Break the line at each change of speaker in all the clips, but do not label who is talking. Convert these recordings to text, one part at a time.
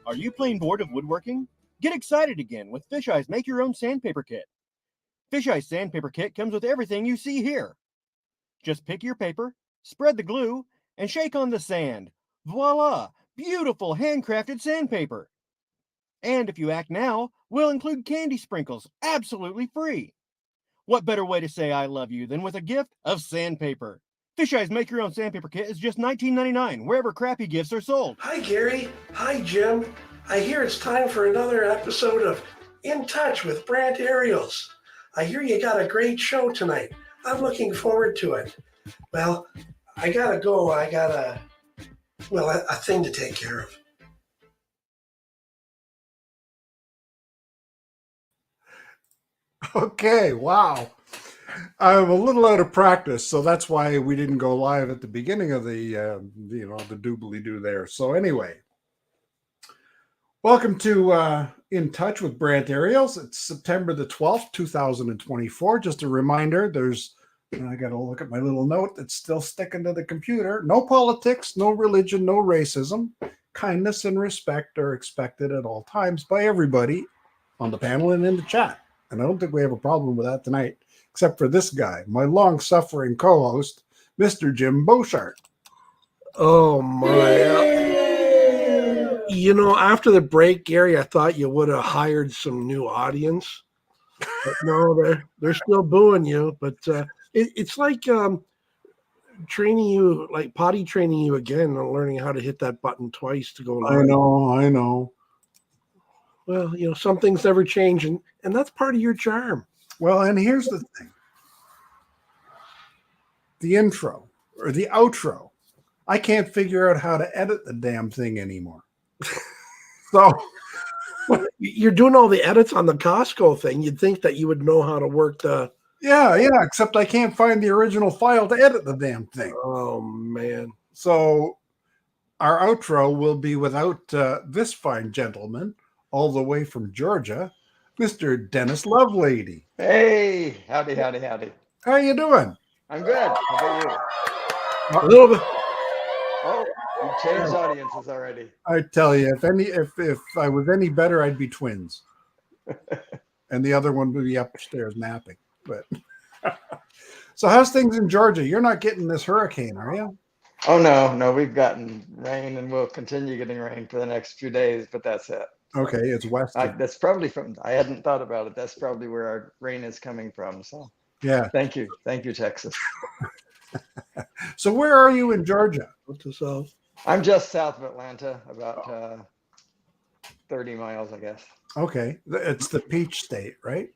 Are you plain bored of woodworking? Get excited again with Fisheye's Make Your Own Sandpaper Kit. Fisheye's Sandpaper Kit comes with everything you see here. Just pick your paper, spread the glue, and shake on the sand. Voila! Beautiful handcrafted sandpaper. And if you act now, we'll include candy sprinkles absolutely free. What better way to say I love you than with a gift of sandpaper? Fisheye's Make Your Own Sandpaper Kit is just $19.99 wherever crappy gifts are sold.
Hi, Gary. Hi, Jim. I hear it's time for another episode of In Touch with Brant Aerials. I hear you got a great show tonight. I'm looking forward to it. Well, I gotta go. I got a thing to take care of.
Okay, wow. I'm a little out of practice, so that's why we didn't go live at the beginning of the doobly-doo there. So anyway, welcome to In Touch with Brant Aerials. It's September the 12th, 2024. Just a reminder, I got to look at my little note that's still sticking to the computer. No politics, no religion, no racism. Kindness and respect are expected at all times by everybody on the panel and in the chat. And I don't think we have a problem with that tonight, except for this guy, my long-suffering co-host, Mr. Jim Boshart.
Oh, my. You know, after the break, Gary, I thought you would have hired some new audience. But no, they're still booing you. But it's like training you, like potty training you again and learning how to hit that button twice to go live.
I know.
Well, you know, some things never change, and that's part of your charm.
Well, and here's the thing. The intro or the outro, I can't figure out how to edit the damn thing anymore. So
you're doing all the edits on the Costco thing. You'd think that you would know how to work the...
Yeah, except I can't find the original file to edit the damn thing.
Oh, man.
So our outro will be without this fine gentleman, all the way from Georgia, Mr. Dennis Lovelady.
Hey, howdy.
How you doing?
I'm good. How about you?
A little bit.
Oh, you changed audiences already.
I tell you, if I was any better, I'd be twins. And the other one would be upstairs napping. But so how's things in Georgia? You're not getting this hurricane, are you?
Oh, no, we've gotten rain and we'll continue getting rain for the next few days, but that's it.
Okay, it's west.
That's probably I hadn't thought about it. That's probably where our rain is coming from. So
yeah.
Thank you, Texas.
So where are you in Georgia?
What's the south?
I'm just south of Atlanta, about 30 miles, I guess.
Okay, it's the Peach State, right?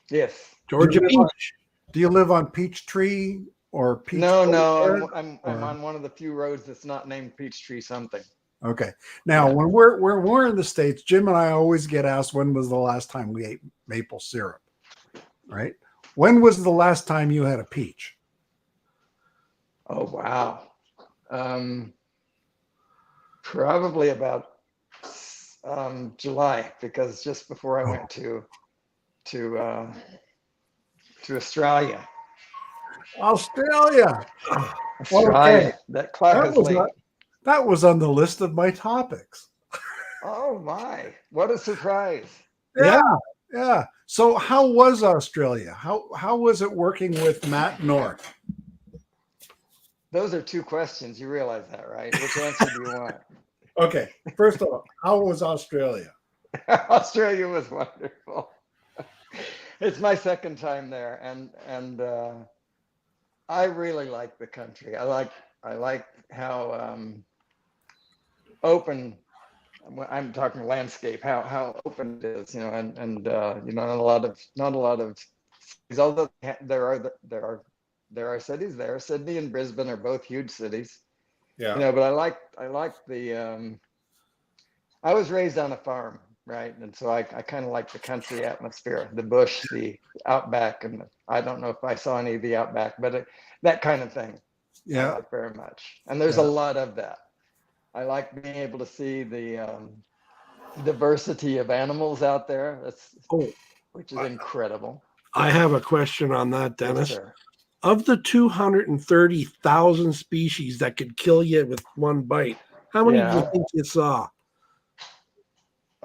Yes.
Georgia Peach.
Do you live on Peachtree or Peach?
No. I'm on one of the few roads that's not named Peachtree something.
Okay. Now, when we're in the States, Jim and I always get asked, when was the last time we ate maple syrup? Right? When was the last time you had a peach?
Oh, wow. Probably about July, because just before I went to Australia.
Australia.
Okay. That clock is late.
That was on the list of my topics.
Oh my, what a surprise.
Yeah. So how was Australia? How was it working with Matt North?
Those are two questions. You realize that, right? Which answer do you want?
Okay. First of all, how was Australia?
Australia was wonderful. It's my second time there, and I really like the country. I like how open. I'm talking landscape. How open it is, and not a lot of cities. Although there are cities there. Sydney and Brisbane are both huge cities. Yeah. But I like the. I was raised on a farm, right, and so I kind of like the country atmosphere, the bush, the outback, and I don't know if I saw any of the outback, but that kind of thing. Yeah, I like very much, and there's a lot of that. I like being able to see the diversity of animals out there. Which is incredible.
I have a question on that, Dennis.
Yes, sir.
Of the 230,000 species that could kill you with one bite, how many do you think you saw?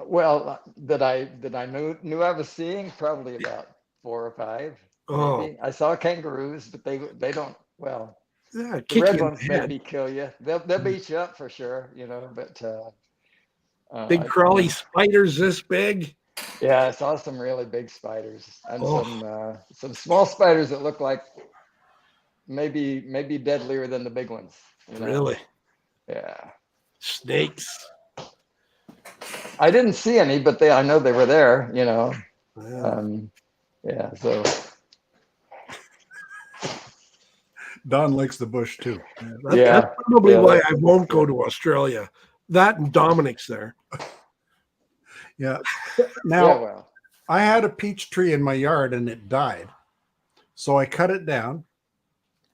Well, that I knew I was seeing probably about 4 or 5,
Oh,
maybe. I saw kangaroos, but they don't. Well,
yeah,
the
kick
red
you in
ones
the head.
maybe kill you. They'll beat you up for sure, But
Big crawly spiders this big.
yeah, I saw some really big spiders and
Oh.
some small spiders that look like maybe deadlier than the big ones.
Really?
Yeah.
Snakes.
I didn't see any, but I know they were there.
Yeah.
Yeah. So.
Don likes the bush too.
That's probably
Yeah,
why I won't go to Australia. That and Dominic's there.
Yeah.
Yeah,
Now,
well.
I had a peach tree in my yard and it died. So I cut it down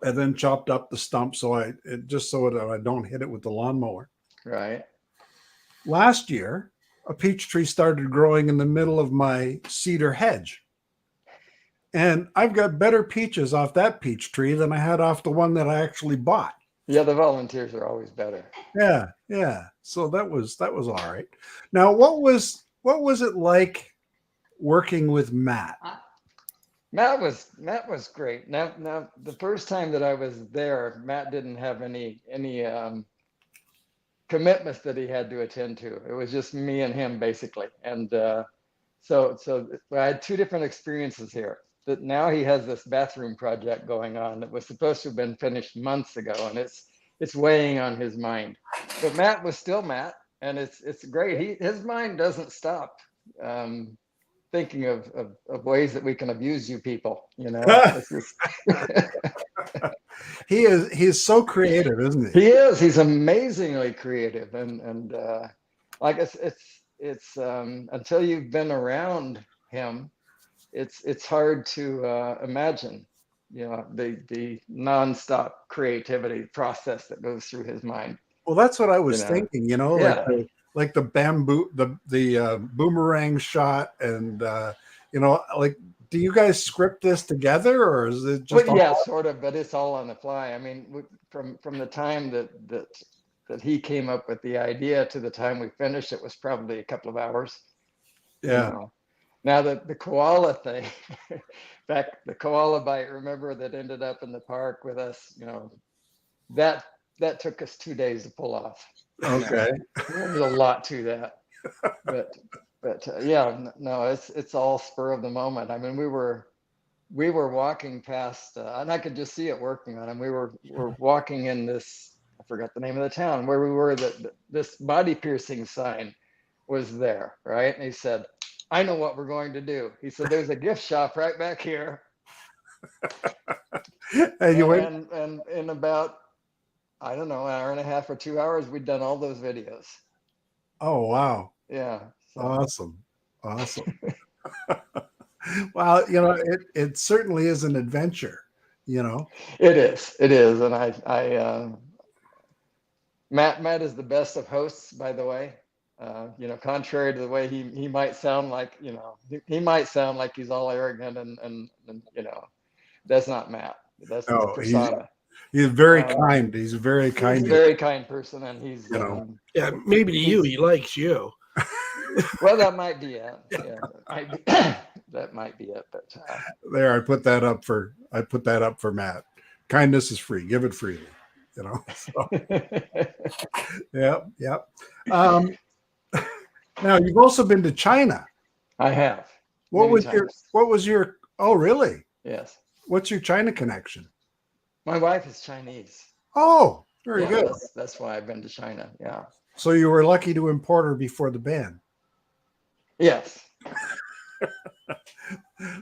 and then chopped up the stump just so that I don't hit it with the lawnmower.
Right.
Last year, a peach tree started growing in the middle of my cedar hedge. And I've got better peaches off that peach tree than I had off the one that I actually bought.
Yeah, the volunteers are always better.
Yeah, yeah. So that was all right. Now, what was it like working with Matt?
Matt was great. Now the first time that I was there, Matt didn't have any commitments that he had to attend to. It was just me and him basically. And so I had 2 different experiences here. That now he has this bathroom project going on that was supposed to have been finished months ago, and it's weighing on his mind. But Matt was still Matt, and it's great. His mind doesn't stop thinking of ways that we can abuse you people. It's just
He's so creative, isn't he?
he is. He's amazingly creative, and like it's until you've been around him. It's hard to imagine, the nonstop creativity process that goes through his mind.
Well, that's what I was thinking.
Yeah.
Like the bamboo, the boomerang shot, and like, do you guys script this together, or is it just?
Well, yeah, sort of, but it's all on the fly. I mean, from the time that he came up with the idea to the time we finished, it was probably a couple of hours.
Yeah.
Now the koala thing, back the koala bite, remember, that ended up in the park with us, that took us 2 days to pull off.
Okay.
There's a lot to that. But yeah, no, it's all spur of the moment. I mean, we were walking past, and I could just see it working on him. We're walking in this, I forgot the name of the town where we were, this body piercing sign was there, right? And he said, I know what we're going to do. He said, there's a gift shop right back here.
And you went.
And in about, I don't know, an hour and a half or 2 hours, we'd done all those videos.
Oh, wow.
Yeah. So.
Awesome. Well, it certainly is an adventure,
It is. And I Matt is the best of hosts, by the way. Contrary to the way he might sound like, he might sound like he's all arrogant and that's not Matt. That's his persona.
He's very kind. He's a very kind.
He's a very kind person, and he's
yeah, maybe to you, he likes you.
Well, that might be it. Yeah, that might be it. But
there, I put that up for Matt. Kindness is free. Give it freely. So. Yeah. Now, you've also been to China.
I have.
What was your? Oh, really?
Yes.
What's your China connection?
My wife is Chinese.
Oh, very good.
That's why I've been to China. Yeah.
So you were lucky to import her before the ban.
Yes.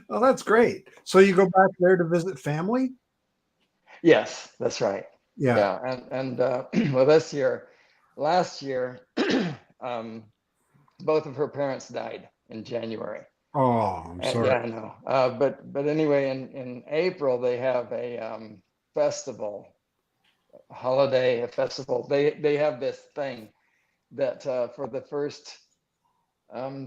Oh, that's great. So you go back there to visit family?
Yes, that's right.
Yeah.
And well, last year, both of her parents died in January.
Oh, I'm sorry.
Yeah, I know. But anyway, in April they have a festival, a festival. They have this thing that for the first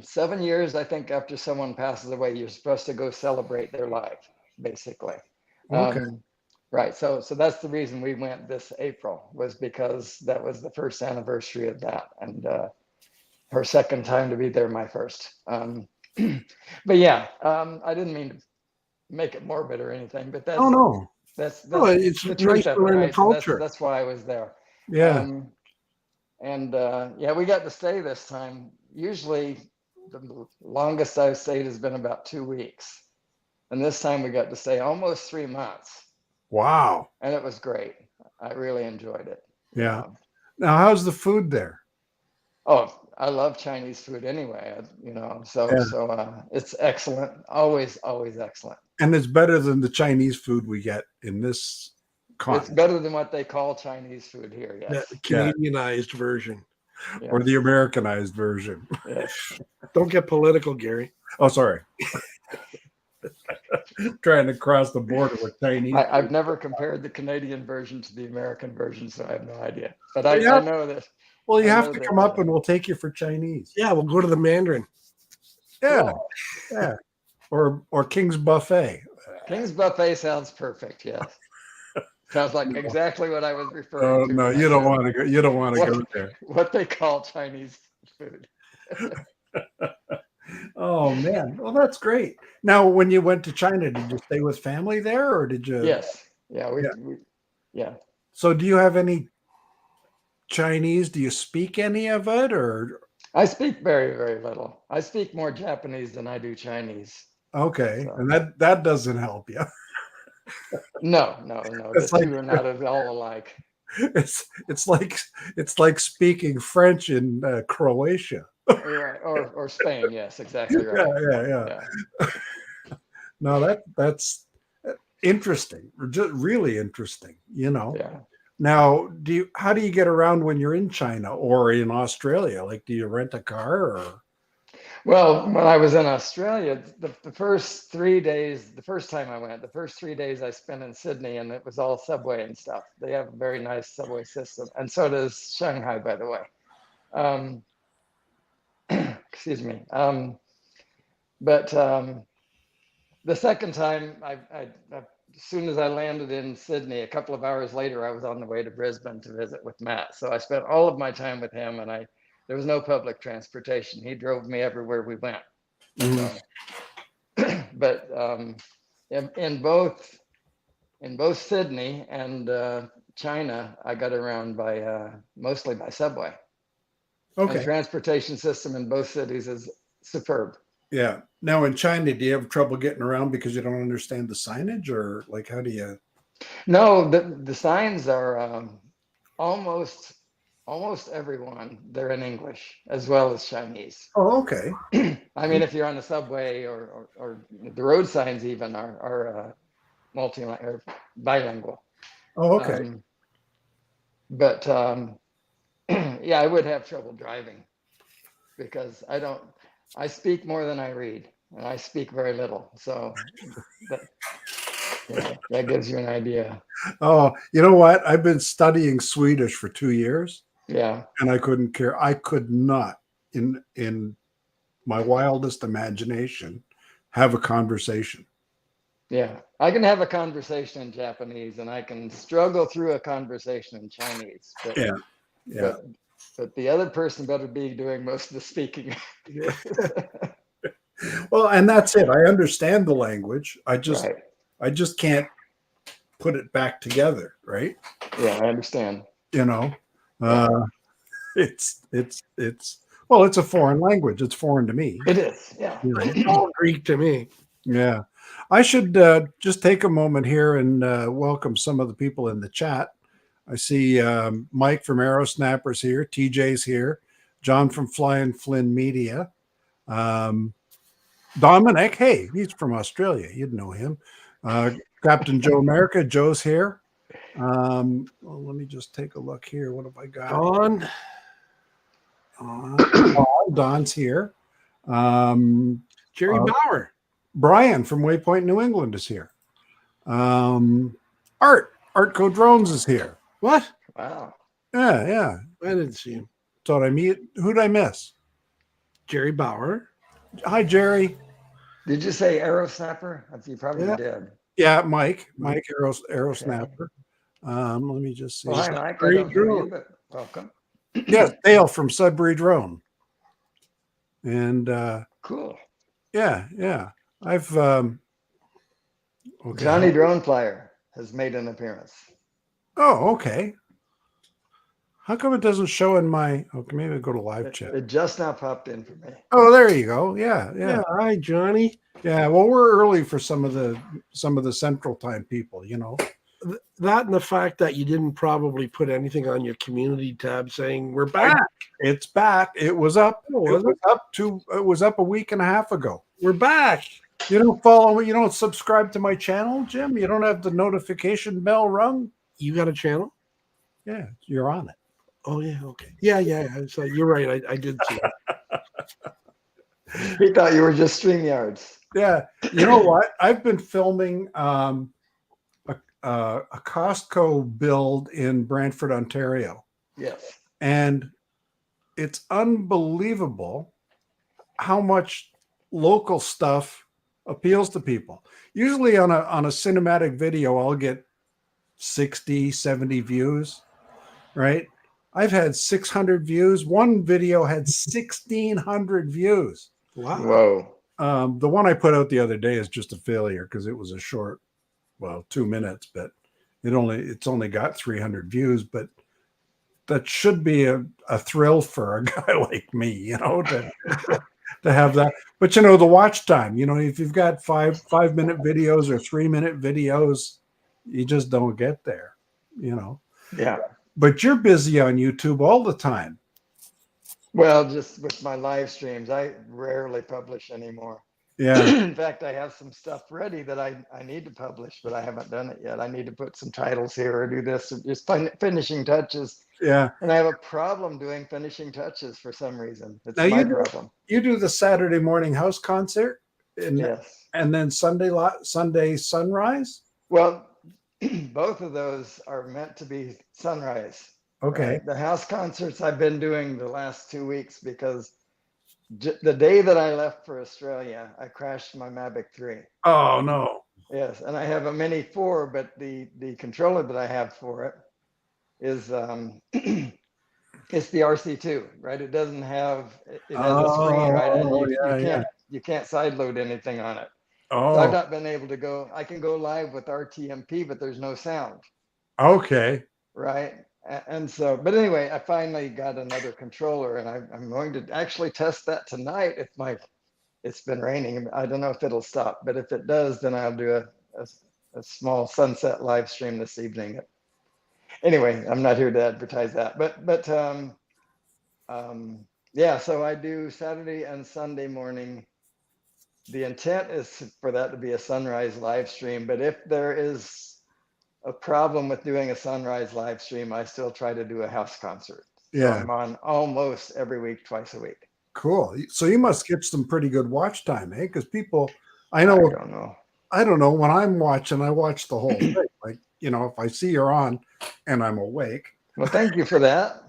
7 years, I think, after someone passes away, you're supposed to go celebrate their life, basically.
Okay.
Right. So that's the reason we went this April, was because that was the first anniversary of that. And her second time to be there, my first. But yeah, I didn't mean to make it morbid or anything, but
Oh no.
that's
Well, it's
the
nice
truth of
to
it,
learn the
right? So
culture.
that's why I was there.
Yeah.
And yeah, we got to stay this time. Usually, the longest I've stayed has been about 2 weeks, and this time we got to stay almost 3 months,
Wow.
and it was great. I really enjoyed it.
Yeah. Now, how's the food there?
Oh, I love Chinese food anyway. So
Yeah.
it's excellent. Always, always excellent.
And it's better than the Chinese food we get in this
It's
continent.
better than what they call Chinese food here.
The
Yes.
Canadianized version.
Yes.
Or the Americanized version.
Yes.
Don't get political, Gary.
Oh, sorry. Trying to cross the border with Chinese.
I've never compared the Canadian version to the American version, so I have no idea. But I know that.
Well, you
I
have
know
to
that,
come up and we'll take you for Chinese.
Yeah, we'll go to the Mandarin.
Yeah.
Cool.
Yeah. Or King's Buffet.
King's Buffet sounds perfect. Yes. Sounds like exactly what I was
Oh
referring to.
no,
when I
you don't
said
want to go. You don't want to
what-
go there.
What they call Chinese food.
Oh man, well that's great. Now, when you went to China, did you stay with family there, or did you?
Yes. Yeah. Yeah.
So, do you have any Chinese? Do you speak any of it, or?
I speak very, very little. I speak more Japanese than I do Chinese.
Okay,
So.
and that doesn't help you.
No.
It's
The
like-
two are not at all alike.
It's like speaking French in Croatia.
Right. Or Spain. Yes, exactly right.
Yeah. No, that's interesting. Just really interesting.
Yeah.
Now, how do you get around when you're in China or in Australia? Like, do you rent a car or?
Well, when I was in Australia, the first 3 days, the first time I went, the first 3 days I spent in Sydney, and it was all subway and stuff. They have a very nice subway system, and so does Shanghai, by the way. Excuse me. But the second time, as soon as I landed in Sydney, a couple of hours later, I was on the way to Brisbane to visit with Matt. So I spent all of my time with him, and there was no public transportation. He drove me everywhere we went.
Mhm.
So, but in both Sydney and China, I got around by mostly by subway.
Okay.
And transportation system in both cities is superb.
Yeah. Now in China, do you have trouble getting around because you don't understand the signage, or like how do you?
No, the signs are almost everyone. They're in English as well as Chinese.
Oh, okay.
I mean, if you're on the subway or the road signs even are or bilingual.
Oh, okay.
But yeah, I would have trouble driving because I speak more than I read, and I speak very little. So that gives you an idea.
Oh, you know what? I've been studying Swedish for 2 years.
Yeah.
And I couldn't care. I could not, in my wildest imagination, have a conversation.
Yeah, I can have a conversation in Japanese, and I can struggle through a conversation in Chinese. But,
Yeah.
But the other person better be doing most of the speaking.
Well, and that's it. I understand the language. I just
Right.
can't put it back together, right?
Yeah, I understand.
It's well, it's a foreign language. It's foreign to me.
It is. Yeah.
It's all Greek to me.
Yeah. I should just take a moment here and welcome some of the people in the chat. I see Mike from Aerosnappers here, TJ's here, John from Flying Flynn Media, Dominic, hey, he's from Australia. You'd know him. Captain Joe America, Joe's here. Well, let me just take a look here. What have I got? Don's here.
Jerry Bauer.
Brian from Waypoint, New England is here. Artco Drones is here.
What?
Wow.
Yeah.
I didn't see him.
Thought I meet. Who'd I miss?
Jerry Bauer.
Hi, Jerry.
Did you say Aerosnapper? You probably did.
Yeah, Mike Aerosnapper. Let me just see.
Well, hi, Mike. I don't know you, but welcome.
Yes, Dale from Sudbury Drone. And
Cool.
yeah. I've okay.
Johnny Drone Flyer has made an appearance.
Oh, okay. How come it doesn't show in my? Okay, maybe I'll go to live chat.
It just now popped in for me.
Oh, there you go. Yeah.
Yeah. Hi, Johnny.
Yeah. Well, we're early for some of the Central Time people.
That and the fact that you didn't probably put anything on your community tab saying we're back.
It's back. It was up.
Oh,
It was up a week and a half ago.
We're back.
You don't follow me. You don't subscribe to my channel, Jim. You don't have the notification bell rung.
You got a channel?
Yeah, you're on it.
Oh yeah, okay. Yeah. So you're right. I did see it.
He thought you were just StreamYards.
Yeah. You know what? I've been filming a Costco build in Brantford, Ontario,
Yes.
and it's unbelievable how much local stuff appeals to people. Usually on a cinematic video, I'll get 60, 70 views, right? I've had 600 views. One video had 1,600 views.
Wow.
Whoa.
The one I put out the other day is just a failure because it was a short, 2 minutes, but it's only got 300 views. But that should be a thrill for a guy like me, to have that. But the watch time, if you've got 5-minute videos or 3-minute videos, you just don't get there,
Yeah.
But you're busy on YouTube all the time.
Well, just with my live streams, I rarely publish anymore.
Yeah.
In fact, I have some stuff ready that I need to publish, but I haven't done it yet. I need to put some titles here or do this, or just finishing touches.
Yeah.
And I have a problem doing finishing touches for some reason. It's
Now
my problem.
You do the Saturday morning house concert,
Yes.
and then Sunday sunrise.
Well, both of those are meant to be sunrise.
Okay.
Right? The house concerts I've been doing the last 2 weeks because the day that I left for Australia, I crashed my Mavic 3.
Oh no.
Yes, and I have a Mini 4, but the controller that I have for it is it's the RC2, right? It doesn't have it has a screen, right? And you can't side load anything on it. So I've not been able to go. I can go live with RTMP, but there's no sound.
Okay.
Right. And so, but anyway, I finally got another controller, and I'm going to actually test that tonight. It's been raining. I don't know if it'll stop, but if it does, then I'll do a small sunset live stream this evening. Anyway, I'm not here to advertise that, but yeah. So I do Saturday and Sunday morning. The intent is for that to be a sunrise live stream, but if there is a problem with doing a sunrise live stream, I still try to do a house concert.
Yeah.
So I'm on almost every week, twice a week.
Cool. So you must get some pretty good watch time, eh? Because people,
I don't know.
I don't know. When I'm watching, I watch the whole thing. Like, if I see you're on and I'm awake.
Well, thank you for that.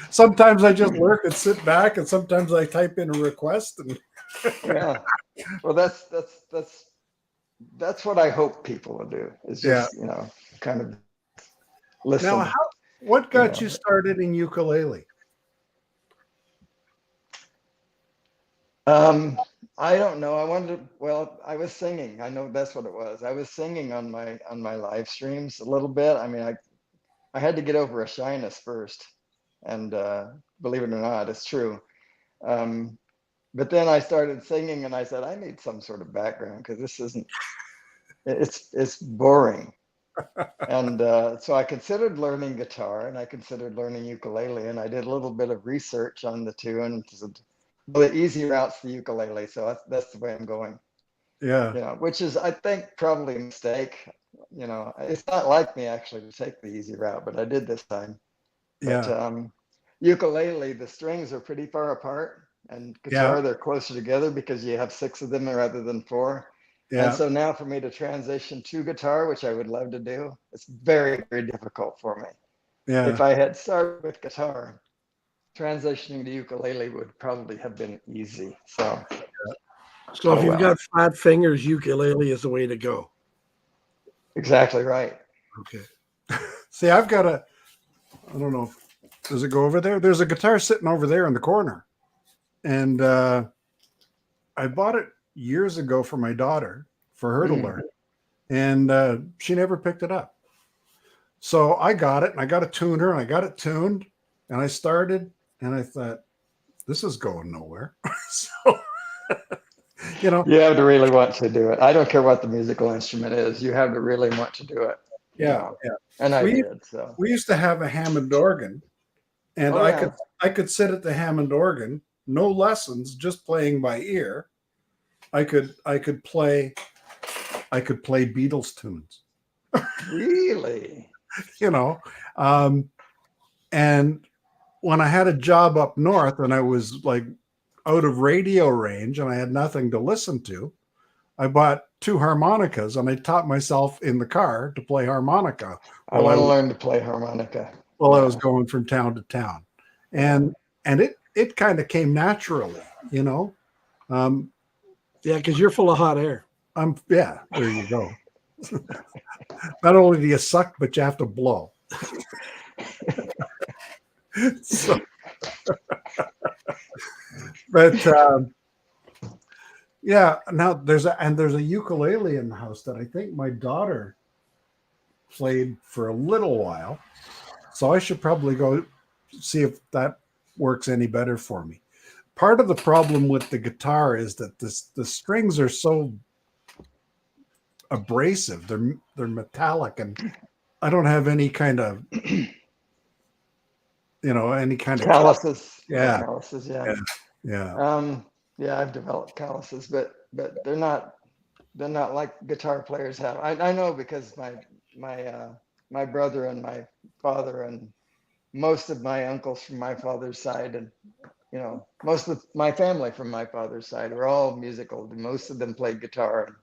Sometimes I just lurk and sit back, and sometimes I type in a request. And
yeah. Well, that's what I hope people will do. Is just kind of listen.
Now, what got you started in ukulele?
I don't know. I was singing. I know that's what it was. I was singing on my live streams a little bit. I mean, I had to get over a shyness first, and believe it or not, it's true. But then I started singing, and I said, I need some sort of background because this isn't. It's boring. And so I considered learning guitar, and I considered learning ukulele, and I did a little bit of research on the two, and the easy route's the ukulele, so that's the way I'm going.
Yeah.
Which is, I think, probably a mistake. It's not like me actually to take the easy route, but I did this time. But ukulele, the strings are pretty far apart, and guitar, they're closer together because you have 6 of them rather than 4. Yeah. And so now for me to transition to guitar, which I would love to do, it's very, very difficult for me. Yeah. If I had started with guitar, transitioning to ukulele would probably have been easy. So
if you've got flat fingers, ukulele is the way to go.
Exactly right.
Okay.
See, I've got I don't know. Does it go over there? There's a guitar sitting over there in the corner. and I bought it years ago for my daughter, for her to learn, and she never picked it up. So I got it, and I got a tuner, and I got it tuned, and I started, and I thought, this is going nowhere. So, you know,
You have to really want to do it. I don't care what the musical instrument is. You have to really want to do it. you
yeah,
know.
yeah.
And I
We-
did. So.
We used to have a Hammond organ, and
Oh, yeah.
I could sit at the Hammond organ, no lessons, just playing by ear. I could play Beatles tunes.
Really?
You know, and when I had a job up north and I was like out of radio range and I had nothing to listen to, I bought 2 harmonicas and I taught myself in the car to play harmonica
I want to learn to play harmonica.
while I was going from town to town, and it kind of came naturally, you know.
Yeah, because you're full of hot air.
There you go. Not only do you suck, but you have to blow. So, but yeah, now there's a ukulele in the house that I think my daughter played for a little while, so I should probably go see if that works any better for me. Part of the problem with the guitar is that the strings are so abrasive. They're metallic, and I don't have any kind of any kind of
calluses.
Yeah.
Calluses.
Yeah. Yeah.
Yeah, I've developed calluses, but they're not like guitar players have. I know because my brother and my father and most of my uncles from my father's side, and most of my family from my father's side were all musical. Most of them played guitar.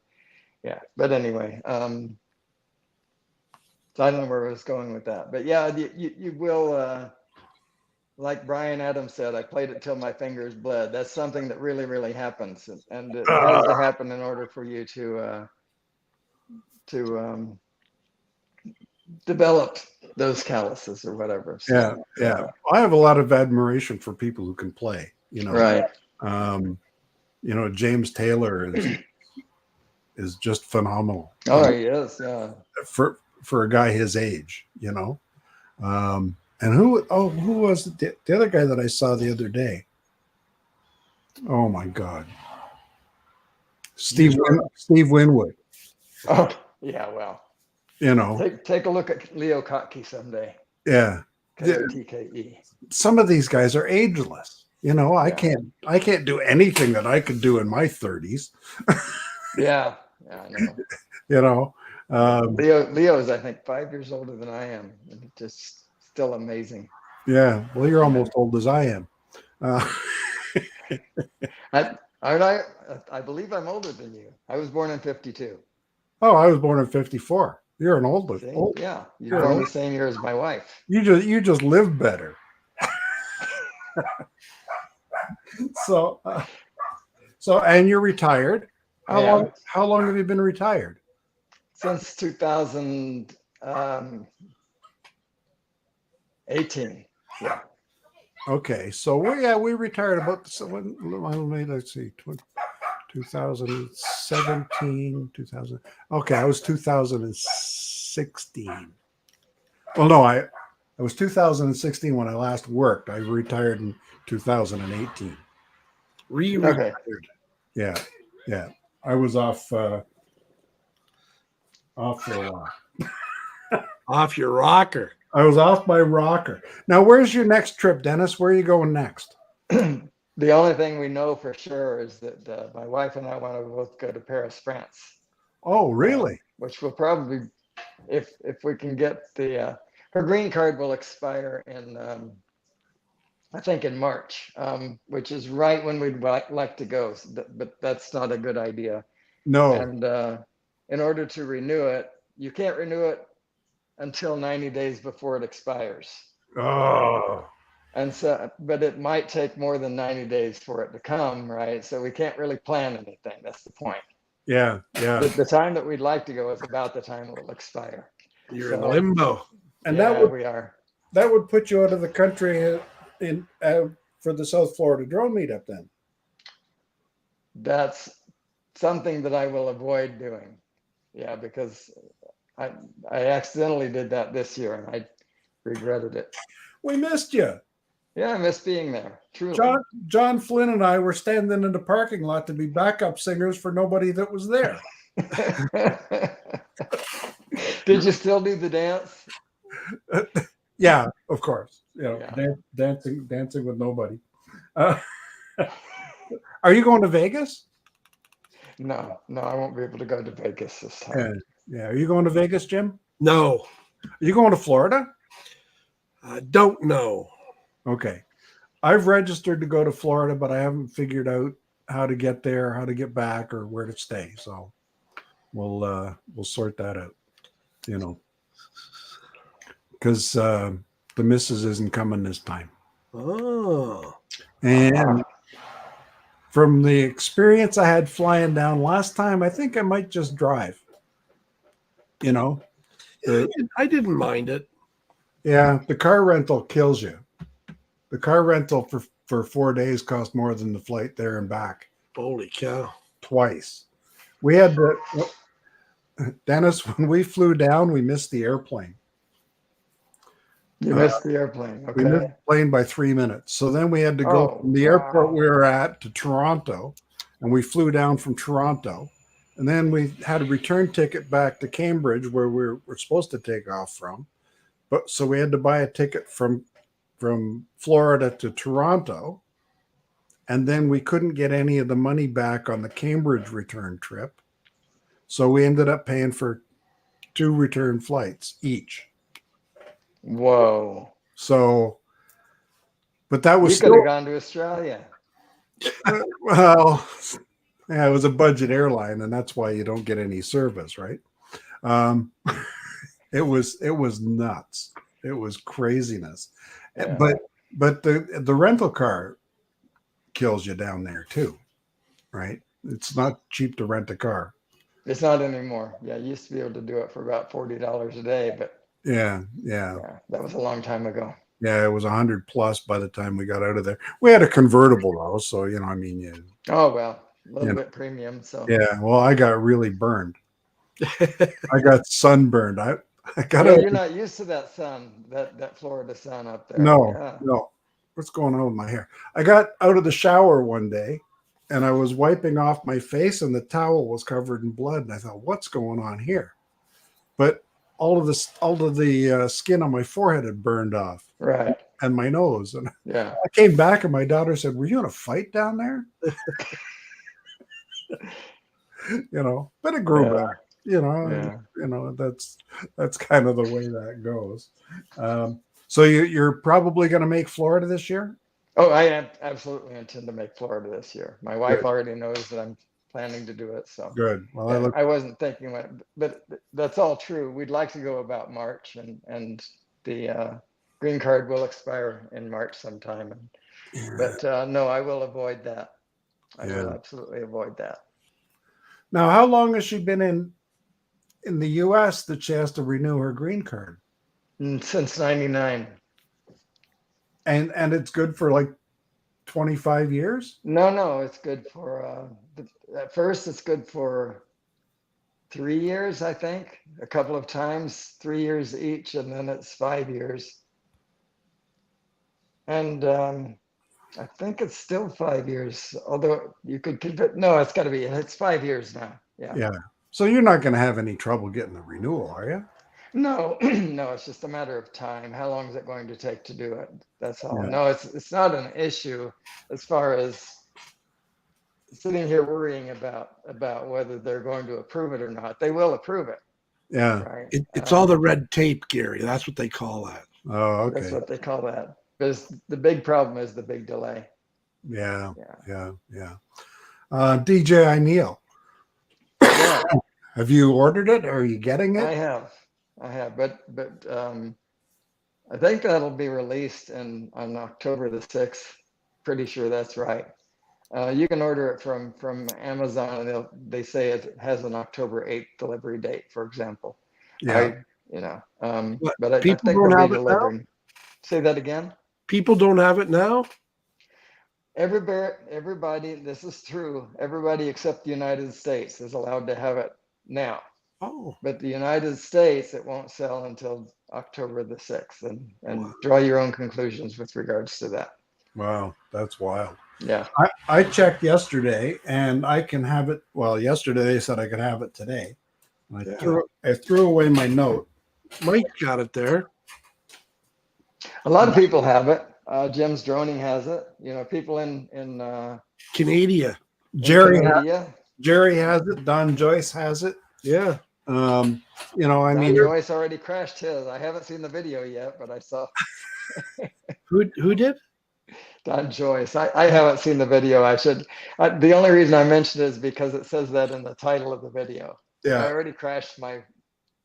Yeah, but anyway, so I don't know where I was going with that, but yeah, you will. Like Brian Adams said, I played it till my fingers bled. That's something that really, really happens, and it has to happen in order for you to develop those calluses or whatever. So,
yeah. I have a lot of admiration for people who can play.
Right.
James Taylor is just phenomenal.
Oh, he is. Yeah.
For a guy his age, and who was the other guy that I saw the other day? Oh my God, Steve Winwood.
Oh yeah, well, take a look at Leo Kottke someday.
Yeah,
KOTKE.
Some of these guys are ageless. I can't do anything that I could do in my 30s.
Yeah, I know. Leo is I think 5 years older than I am, and just still amazing.
Yeah, well, you're almost old as I am.
I believe I'm older than you. I was born in 52.
Oh, I was born in 54. You're an older.
Yeah, you're born the same year as my wife.
You just live better. So and you're retired. How long have you been retired?
Since 2018. Yeah.
Okay, so we retired about let's see, 2017, 2000. Okay, I was 2016. Well, no, I was 2016 when I last worked. I retired in 2018.
Retired.
Yeah. I was off for a while.
Off your rocker.
I was off my rocker. Now, where's your next trip, Dennis? Where are you going next?
The only thing we know for sure is that my wife and I want to both go to Paris, France.
Oh, really?
Which will probably, if we can get her green card will expire in, I think in March, which is right when we'd like to go. But that's not a good idea.
No.
And in order to renew it, you can't renew it until 90 days before it expires.
Oh.
And so, but it might take more than 90 days for it to come, right? So we can't really plan anything. That's the point.
Yeah.
The time that we'd like to go is about the time it will expire.
You're in limbo.
And
we are.
That would put you out of the country in for the South Florida drone meetup then?
That's something that I will avoid doing. Yeah, because I accidentally did that this year and I regretted it.
We missed you.
Yeah, I miss being there. Truly.
John Flynn and I were standing in the parking lot to be backup singers for nobody that was there.
Did you still do the dance?
Yeah, of course.
Yeah.
Dancing with nobody. Are you going to Vegas?
No, I won't be able to go to Vegas this time.
Yeah. Are you going to Vegas, Jim?
No,
Are you going to Florida?
I don't know.
Okay. I've registered to go to Florida, but I haven't figured out how to get there, how to get back, or where to stay. So we'll sort that out, because the missus isn't coming this time.
Oh,
And from the experience I had flying down last time, I think I might just drive.
I didn't mind it.
Yeah, the car rental kills you. The car rental for 4 days cost more than the flight there and back.
Holy cow.
Twice. We had Dennis, when we flew down, we missed the airplane.
You missed the airplane.
We missed
Okay.
the plane by 3 minutes. So then we had to go from the airport we were at to Toronto, and we flew down from Toronto. And then we had a return ticket back to Cambridge, where we're supposed to take off from. But so we had to buy a ticket from Florida to Toronto. And then we couldn't get any of the money back on the Cambridge return trip. So we ended up paying for 2 return flights each.
Whoa.
So, but that was
You could have gone to Australia.
Well, yeah, it was a budget airline, and that's why you don't get any service, right? It was nuts. It was craziness.
Yeah.
But the rental car kills you down there too, right? It's not cheap to rent a car.
It's not anymore. Yeah, you used to be able to do it for about $40 a day, but
Yeah.
that was a long time ago.
Yeah, it was 100 plus by the time we got out of there. We had a convertible though, so
Oh well, a little bit premium. So
yeah. Well, I got really burned. I got sunburned. I got
yeah,
out.
you're not used to that sun, that Florida sun up there.
No,
Yeah.
no. What's going on with my hair? I got out of the shower one day and I was wiping off my face and the towel was covered in blood. And I thought, what's going on here? But all of the skin on my forehead had burned off.
Right.
And my nose. And
Yeah.
I came back and my daughter said, "Were you in a fight down there?" But it grew back.
Yeah.
That's kind of the way that goes. So you're probably going to make Florida this year?
Oh, I absolutely intend to make Florida this year. My wife already knows that I'm planning to do it. So
Good. Well,
I wasn't thinking when, but that's all true. We'd like to go about March, and the green card will expire in March sometime. But no, I will avoid that. I will absolutely avoid that.
Now, how long has she been in the U.S. that she has to renew her green card?
Since '99.
And it's good for like 25 years?
No, it's good for at first it's good for 3 years, I think, a couple of times, 3 years each, and then it's 5 years. And I think it's still 5 years, although you could keep it. No, it's 5 years now. Yeah.
So you're not going to have any trouble getting the renewal, are you?
No, no, it's just a matter of time. How long is it going to take to do it? That's all.
Yeah.
No, it's not an issue as far as sitting here worrying about whether they're going to approve it or not. They will approve it.
Yeah.
Right.
It's all the red tape, Gary. That's what they call that.
Oh, okay.
That's what they call that. Because the big problem is the big delay.
Yeah. DJ Neil.
Yeah.
Have you ordered it? Or are you getting it?
I have, but I think that'll be released on October the 6th. Pretty sure that's right. You can order it from Amazon, and they say it has an October 8th delivery date, for example.
Yeah.
But I think
people don't
they'll
have
be
it now?
delivering. Say that again.
People don't have it now?
everybody, this is true. Everybody except the United States is allowed to have it now.
Oh,
But the United States, it won't sell until October the 6th. And
wow.
draw your own conclusions with regards to that.
Wow, that's wild.
Yeah.
I checked yesterday and I can have it. Well, yesterday they said I could have it today.
Yeah.
I threw away my note.
Mike got it there.
A lot of people have it. Jim's Droning has it. You know, people in
Canada.
Canada.
Jerry has it. Don Joyce has it.
Yeah.
You know, I
Don
mean,
Joyce already crashed his. I haven't seen the video yet, but I saw
Who did?
Don Joyce. I haven't seen the video. I should. The only reason I mentioned it is because it says that in the title of the video. I
yeah,
already crashed my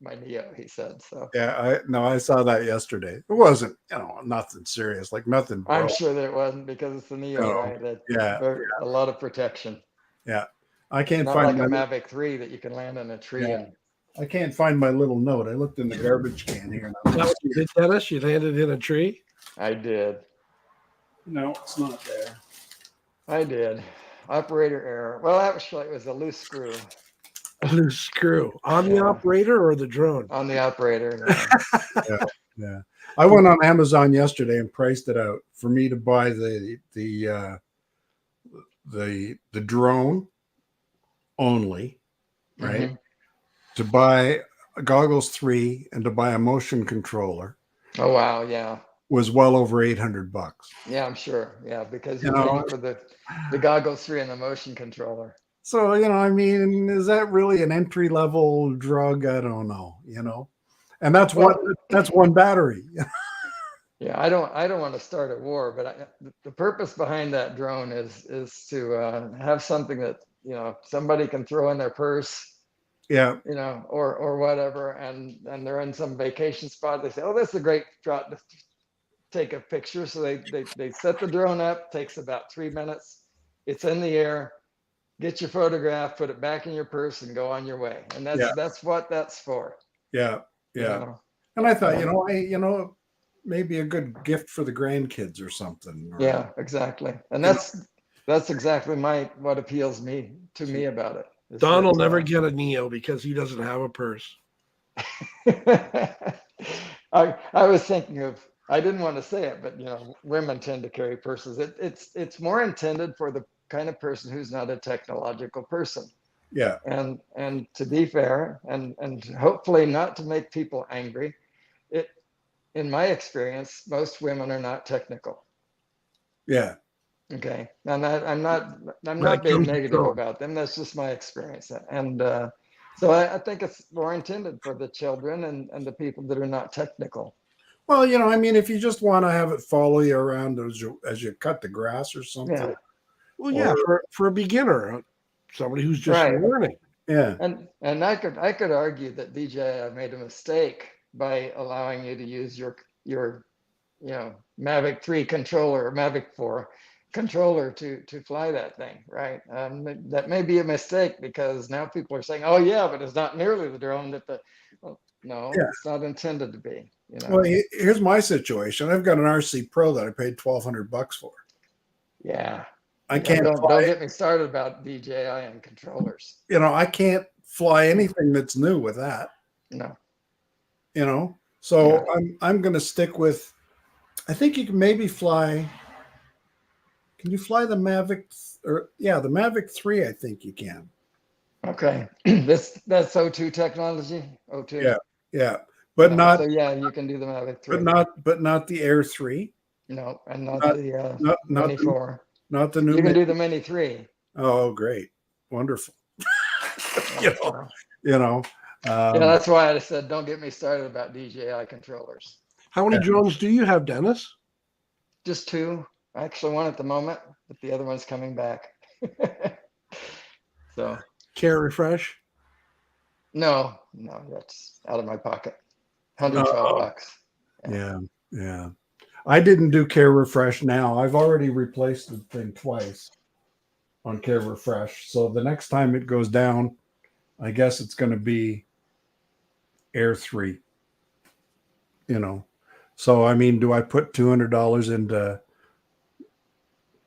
Neo, he said. So
yeah. I saw that yesterday. It wasn't, you know, nothing serious, like nothing
I'm
broke.
sure that it wasn't because it's the Neo,
No.
right? That
Yeah,
a lot of protection.
yeah. I can't
Not
find
like a
my,
Mavic 3 that you can land in a tree
Yeah.
and
I can't find my little note. I looked in the garbage can here. And
That what you did, Dennis? You landed in a tree?
I did.
no, it's not there.
I did. Operator error. Well, actually, it was a loose screw
A loose screw. On the
Yeah.
operator or the drone?
on the operator.
Yeah. I went on Amazon yesterday and priced it out for me to buy the drone only, right?
Mhm.
To buy goggles 3 and to buy a motion controller
Oh, wow. Yeah.
was well over $800.
Yeah, I'm sure. Yeah, because
You
you're
know,
paying for the goggles 3 and the motion controller.
so, you know, I mean, is that really an entry level drug? I don't know, you know. And that's one battery.
Yeah, I don't want to start a war, but the purpose behind that drone is to have something that, you know, somebody can throw in their purse,
Yeah,
you know, or whatever, and they're in some vacation spot. They say, "Oh, this is a great spot to take a picture." So they set the drone up. Takes about 3 minutes. It's in the air. Get your photograph, put it back in your purse, and go on your way. And
yeah,
that's what that's for.
yeah,
You
yeah.
know?
And I thought, you know, maybe a good gift for the grandkids or something. Or,
Yeah, exactly. And
You know-
that's exactly what appeals to me about it. is
Don will
that,
never get a Neo because he doesn't have a purse.
I was thinking of, I didn't want to say it, but you know, women tend to carry purses. It's more intended for the kind of person who's not a technological person.
yeah,
And to be fair, and hopefully not to make people angry, it in my experience, most women are not technical.
yeah,
Okay, and I'm not
When it
being
comes to
negative
drone.
about them. That's just my experience, and so I think it's more intended for the children and the people that are not technical.
Well, you know, I mean, if you just want to have it follow you around as you cut the grass or something.
Yeah,
Well, yeah, for a beginner, somebody who's just
Right.
learning.
Yeah,
and I could argue that DJI made a mistake by allowing you to use your you know Mavic 3 controller or Mavic 4 controller to fly that thing, right? That may be a mistake because now people are saying, "Oh yeah, but it's not nearly the drone that the." Well, no,
Yeah.
it's not intended to be. You know.
Well, here's my situation. I've got an RC Pro that I paid $1,200 for.
Yeah.
I
Yeah,
can't
don't
fly.
get me started about DJI and controllers.
You know, I can't fly anything that's new with that.
No.
You know, so
Yeah.
I'm going to stick with. I think you can maybe fly. Can you fly the Mavic? Or yeah, the Mavic 3. I think you can.
Okay. That's O2 technology. O2.
Yeah, yeah, but
Yeah,
not.
So yeah, you can do the Mavic 3.
But not the Air 3.
No, and not
Not
the
not
Mini
the
4.
not the new.
You can do the Mini 3.
Oh, great, wonderful.
Yeah,
you know,
so-
you know.
yeah, that's why I said don't get me started about DJI controllers.
How many
Yeah.
drones do you have, Dennis?
Just 2. I actually one at the moment, but the other one's coming back. So
Care refresh?
no, that's out of my pocket. $112.
Yeah, yeah. I didn't do Care Refresh now. I've already replaced the thing twice on Care Refresh. So the next time it goes down, I guess it's going to be Air 3. You know. So I mean, do I put $200 into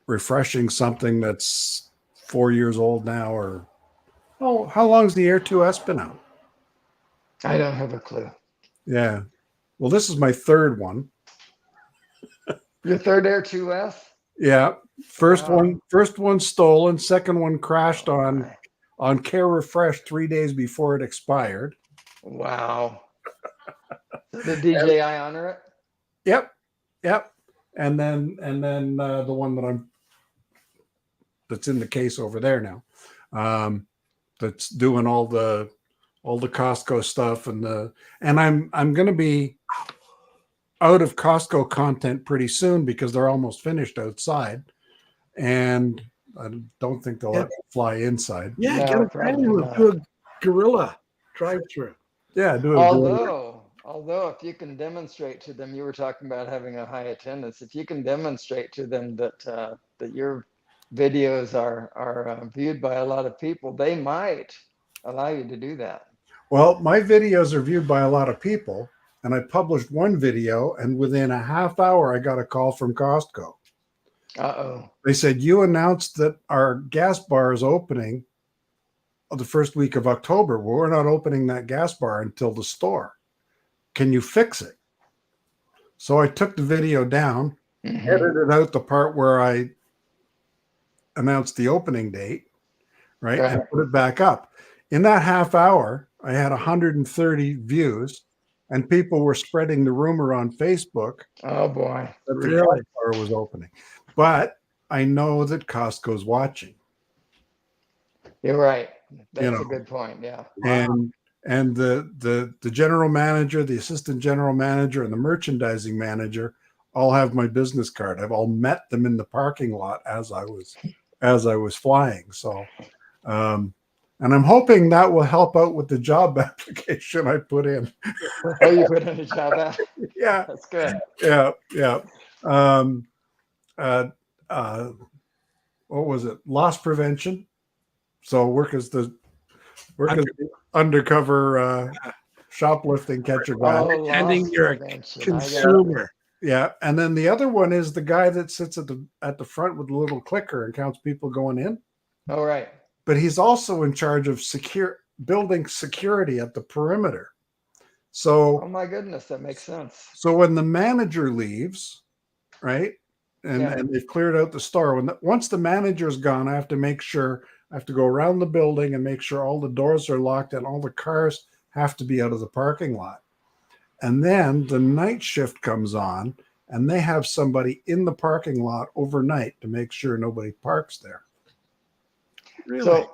refreshing something that's 4 years old now, or how long's the Air 2S been out?
I don't have a clue.
Yeah. Well, this is my third one.
Your third Air 2S?
Yeah. First
Wow.
one stolen. Second one crashed
Oh,
on Care Refresh 3 days before it expired.
wow. So did DJI honor it?
Yep. And then the one that's in the case over there now, that's doing all the Costco stuff, and I'm going to be out of Costco content pretty soon because they're almost finished outside, and I don't think they'll let me fly inside.
Yeah,
No,
get a
probably
manual,
not.
do a gorilla drive-through.
Yeah, do it.
Although if you can demonstrate to them, you were talking about having a high attendance. If you can demonstrate to them that that your videos are viewed by a lot of people, they might allow you to do that.
Well, my videos are viewed by a lot of people, and I published one video, and within a half hour, I got a call from Costco.
Uh-oh.
They said, you announced that our gas bar is opening the first week of October. Well, we're not opening that gas bar until the store. Can you fix it? So I took the video down, edited out the part where I announced the opening date, right, and put it back up. In that half hour, I had 130 views, and people were spreading the rumor on Facebook
Oh boy.
that the
Really?
gas bar was opening. But I know that Costco's watching.
You're right. That's
You know.
a good point. Yeah.
And the general manager, the assistant general manager, and the merchandising manager all have my business card. I've all met them in the parking lot as I was flying. So, and I'm hoping that will help out with the job application I put in.
Oh, you put in a job app?
Yeah,
That's good.
yeah. What was it? Loss prevention. So work as the undercover shoplifting catcher guy.
Pretending you're a
prevention.
consumer.
Yeah, and then the other one is the guy that sits at the front with the little clicker and counts people going in.
Oh, right.
But he's also in charge of building security at the perimeter. So,
oh my goodness, that makes sense.
So when the manager leaves, right, and they've cleared out the store, once the manager's gone, I have to go around the building and make sure all the doors are locked and all the cars have to be out of the parking lot. And then the night shift comes on, and they have somebody in the parking lot overnight to make sure nobody parks there.
Really?
So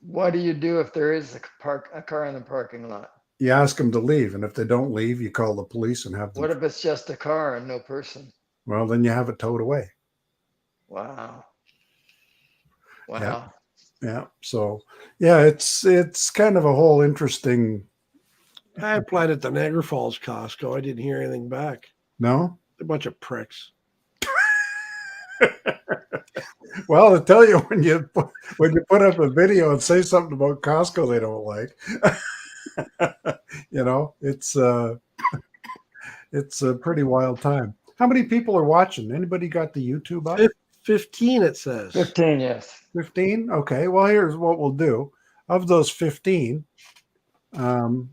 what do you do if there is a car in the parking lot?
You ask them to leave, and if they don't leave, you call the police and have them.
What if it's just a car and no person?
Well, then you have it towed away.
Wow.
Yeah. So, yeah, it's kind of a whole interesting.
I applied at the Niagara Falls Costco. I didn't hear anything back.
No?
A bunch of pricks.
Well, I tell you, when you put up a video and say something about Costco they don't like, it's a pretty wild time. How many people are watching? Anybody got the YouTube up?
15, it says.
15, yes.
15? Okay. Well, here's what we'll do. Of those 15, where's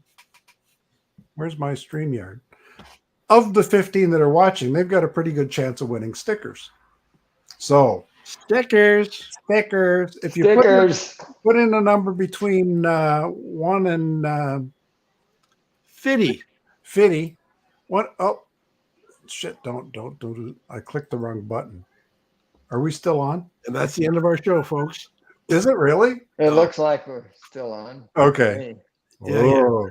my StreamYard? Of the 15 that are watching, they've got a pretty good chance of winning stickers. So
stickers.
If you put in a number between 1 and 50. What? Oh, shit! Don't do. I clicked the wrong button. Are we still on?
And that's the end of our show, folks.
Is it really?
It looks like we're still on.
Okay.
Yeah.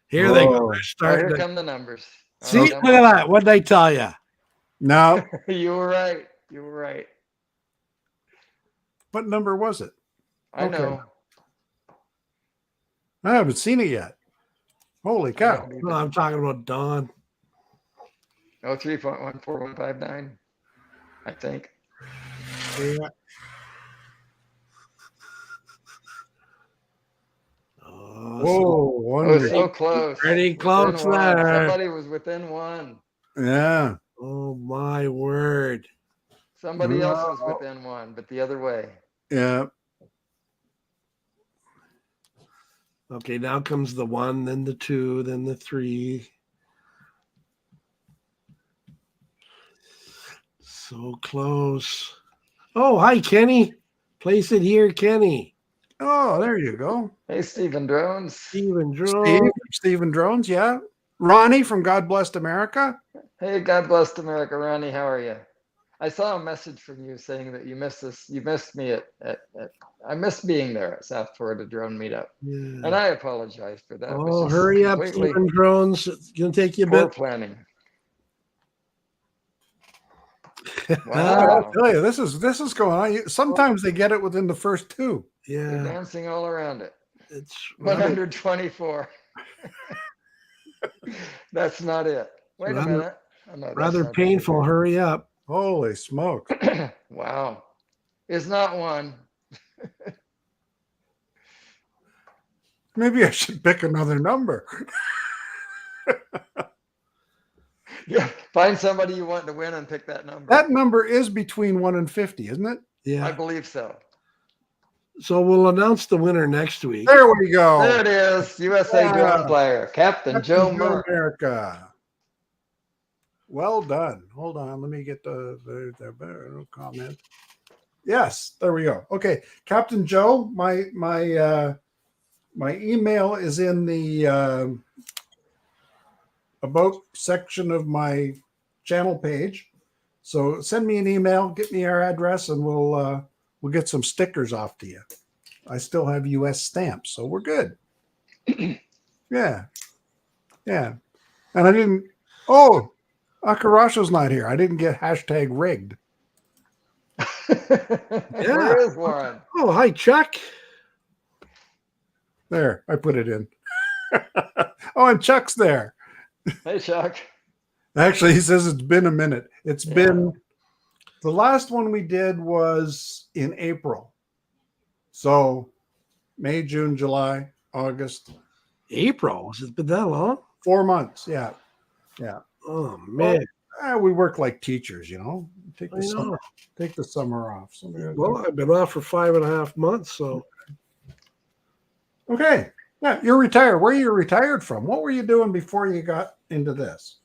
Here they go.
Here come the numbers.
See, look at that. What'd they tell you?
No.
You were right.
What number was it?
I know.
I haven't seen it yet. Holy cow.
No, I'm talking about Dawn.
03.14159, I think.
Yeah.
Whoa,
so close.
Pretty close there.
Somebody was within one.
Yeah.
Oh my word.
Somebody else was
No.
within one, but the other way.
Yeah.
Okay, now comes the 1, then the 2, then the 3. So close. Oh, hi, Kenny. Place it here, Kenny.
Oh, there you go.
Hey, Stephen Drones.
Stephen Drone.
Stephen Drones, yeah. Ronnie from God Blessed America.
Hey, God bless America, Ronnie. How are you? I saw a message from you saying that you missed us. You missed me at I missed being there at South Florida Drone Meetup, and
Yeah.
I apologize for that. It was
Oh,
just
hurry up,
completely
Stephen Drones. It's going to take you a
poor
bit.
planning.
I'll
Wow,
tell you, this is going on. Sometimes they get it within the first 2.
you're
Yeah,
dancing all around it.
it's rather,
124. That's not it. Wait a
Rather-
minute. Oh, no, that's
rather
not
painful. Hurry up.
Holy smokes.
it. Wow. It's not one.
Maybe I should pick another number.
Yeah. Find somebody you want to win and pick that number.
That number is between 1 and 50, isn't it?
I
Yeah.
believe so.
So we'll announce the winner next week.
There we go.
There it is. USA
Yeah.
drone player, Captain Joe
Captain
Merck.
America. Well done. Hold on. Let me get the comment. Yes, there we go. Okay, Captain Joe, my email is in the about section of my channel page. So send me an email, get me our address, and we'll get some stickers off to you. I still have U.S. stamps, so we're good. Yeah. And I didn't. Oh, Akarasho's not here. I didn't get hashtag rigged.
Where is Warren?
Oh, hi, Chuck.
There, I put it in. Oh, and Chuck's there.
Hey, Chuck.
Actually, he says it's been a minute. It's
Yeah.
been, the last one we did was in April. So May, June, July, August.
April. Has it been that long?
4 months. Yeah.
Oh, man.
We work like teachers, you know. Take
I
the
know.
summer off.
Well, I've been off for 5.5 months, so
Okay. Yeah, you're retired. Where are you retired from? What were you doing before you got into this?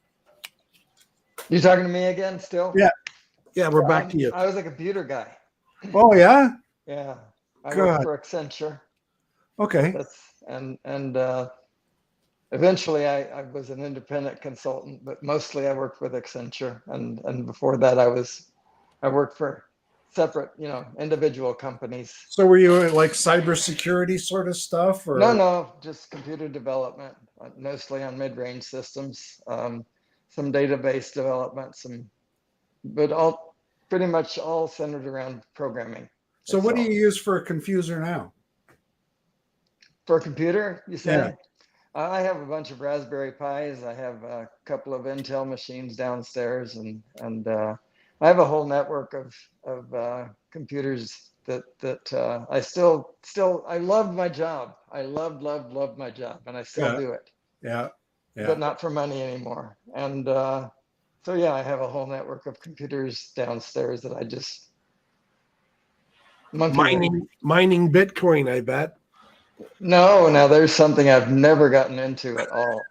You talking to me again still?
Yeah.
yeah, we're back to you.
I was a computer guy.
Oh, yeah?
Yeah. I
God.
worked for Accenture.
Okay.
That's and eventually I was an independent consultant, but mostly I worked with Accenture. And before that I worked for separate, individual companies.
So were you like cybersecurity sort of stuff? Or
No, just computer development, mostly on mid-range systems, some database development, but pretty much all centered around programming.
So what do
itself.
you use for a confuser now?
For a computer, you say?
Yeah.
I have a bunch of Raspberry Pis. I have a couple of Intel machines downstairs, and I have a whole network of computers that I still I love my job. I love my job, and I still
Yeah.
do it,
Yeah.
but not for money anymore. And so yeah, I have a whole network of computers downstairs that I just monkey with.
Mining Bitcoin, I bet.
No, now there's something I've never gotten into at all.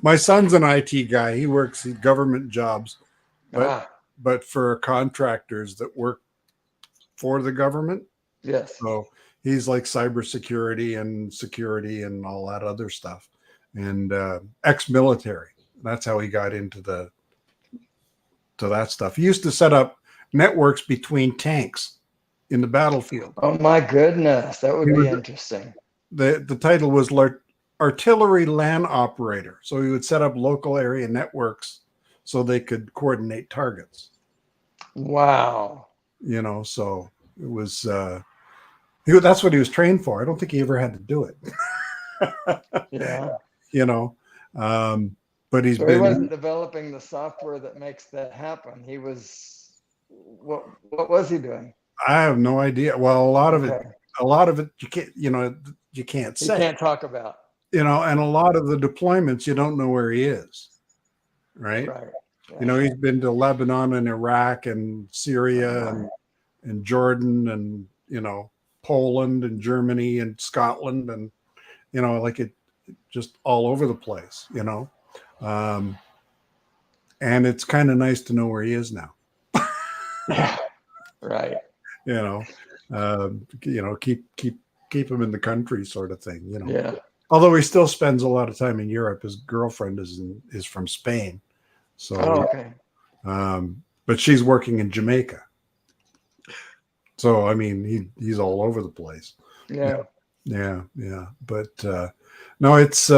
My son's an IT guy. He works in government jobs,
Ah,
but for contractors that work for the government.
yes.
So he's like cybersecurity and security and all that other stuff. And ex-military. That's how he got into that stuff. He used to set up networks between tanks in the battlefield.
Oh my goodness, that would
He
be
was-
interesting.
The title was artillery LAN operator. So he would set up local area networks so they could coordinate targets.
Wow.
So it was that's what he was trained for. I don't think he ever had to do it.
Yeah.
But he's
So he
been
wasn't developing the software that makes that happen. He was what was he doing?
I have no idea. Well, a lot of
Okay.
it you can't you can't
He
say.
can't talk about.
And a lot of the deployments you don't know where he is. Right?
Right.
You know, he's been to Lebanon and Iraq and Syria and Jordan and, you know, Poland and Germany and Scotland and, you know, like it just all over the place, you know. And it's kind of nice to know where he is now.
Right.
You know, keep him in the country sort of thing, you know.
Yeah.
Although he still spends a lot of time in Europe. His girlfriend is from Spain. So
Okay.
but she's working in Jamaica. So I mean he's all over the place.
Yeah.
Yeah. But no, it's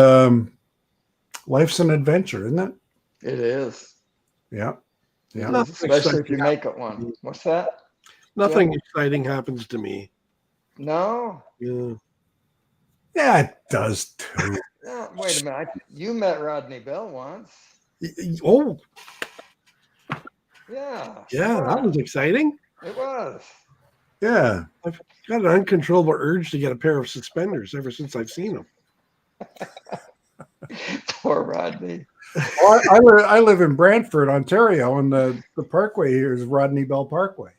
life's an adventure, isn't it?
It is.
Yeah.
It
Yeah.
is, especially if you make it one. What's that?
Nothing exciting happens to me.
No.
Yeah.
Yeah, it does too.
No, wait a minute. You met Rodney Bell once.
Oh,
Yeah.
yeah, that was exciting.
It was.
Yeah.
I've got an uncontrollable urge to get a pair of suspenders ever since I've seen them.
Poor Rodney.
Well, I live in Brantford, Ontario, and the parkway here is Rodney Bell Parkway.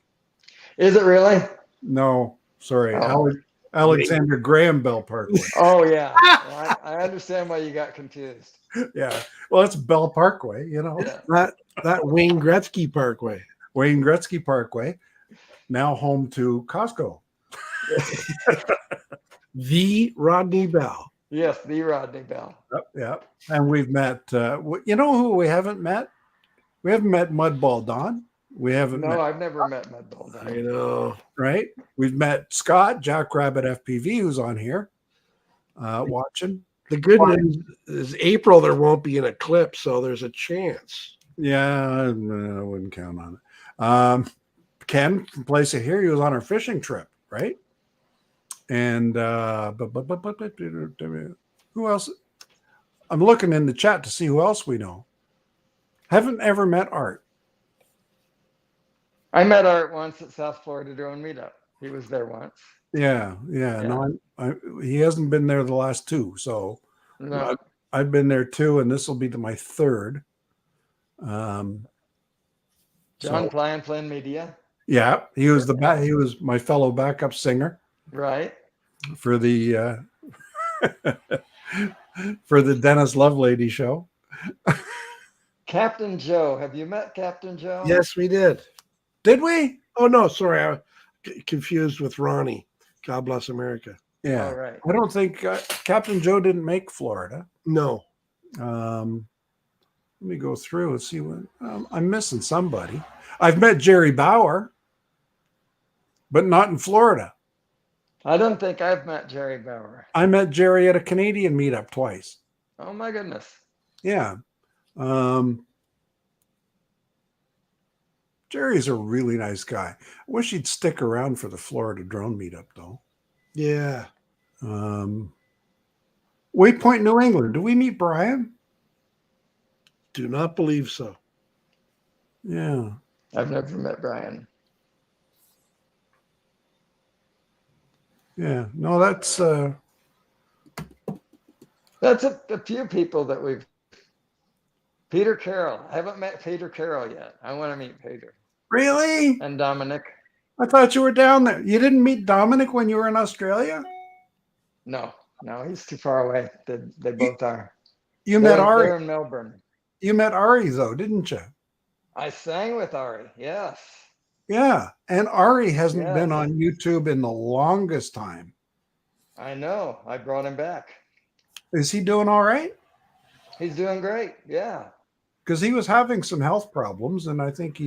Is it really?
No, sorry,
Oh.
Alexander Graham Bell Parkway.
Oh, yeah. Well, I understand why you got confused.
Yeah, well, it's Bell Parkway, you know.
Yeah.
That Wayne Gretzky Parkway.
Wayne Gretzky Parkway, now home to Costco.
The Rodney Bell.
Yes, the Rodney Bell.
Yeah, and we've met. You know who we haven't met? We haven't met Mudball Don. We haven't.
No,
met,
I've never met Mudball.
I know.
right? We've met Scott Jackrabbit FPV, who's on here watching.
The good news is April there won't be an eclipse, so there's a chance.
Yeah, I wouldn't count on it. Ken from Place It Here, he was on our fishing trip, right? And but who else? I'm looking in the chat to see who else we know. Haven't ever met Art.
I met Art once at South Florida Drone Meetup. He was there once.
Yeah. No, he hasn't been there the last two, so
No.
I've been there too, and this will be my third.
John
So,
Flynn Media.
yeah, he was he was my fellow backup singer
Right.
for the for the Dennis Lovelady show.
Captain Joe. Have you met Captain Joe?
Yes, we did.
Did we?
Oh no, sorry, I confused with Ronnie. God bless America.
Yeah.
All right.
I don't think Captain Joe didn't make Florida.
No.
Let me go through and see what I'm missing. Somebody. I've met Jerry Bauer, but not in Florida.
I don't think I've met Jerry Bauer.
I met Jerry at a Canadian meetup twice.
Oh my goodness.
Yeah. Jerry's a really nice guy. I wish he'd stick around for the Florida drone meetup though.
Yeah.
Waypoint, New England. Do we meet Brian?
Do not believe so.
Yeah.
I've never met Brian.
Yeah. No, that's
a few people that we've. Peter Carroll. I haven't met Peter Carroll yet. I want to meet Peter.
Really?
And Dominic.
I thought you were down there. You didn't meet Dominic when you were in Australia?
No, he's too far away. They both are.
You met Ari.
They're in Melbourne.
You met Ari though, didn't you?
I sang with Ari. Yes.
Yeah. And Ari hasn't
Yes.
been on YouTube in the longest time.
I know. I brought him back.
Is he doing all right?
He's doing great. Yeah.
Because he was having some health problems, and I think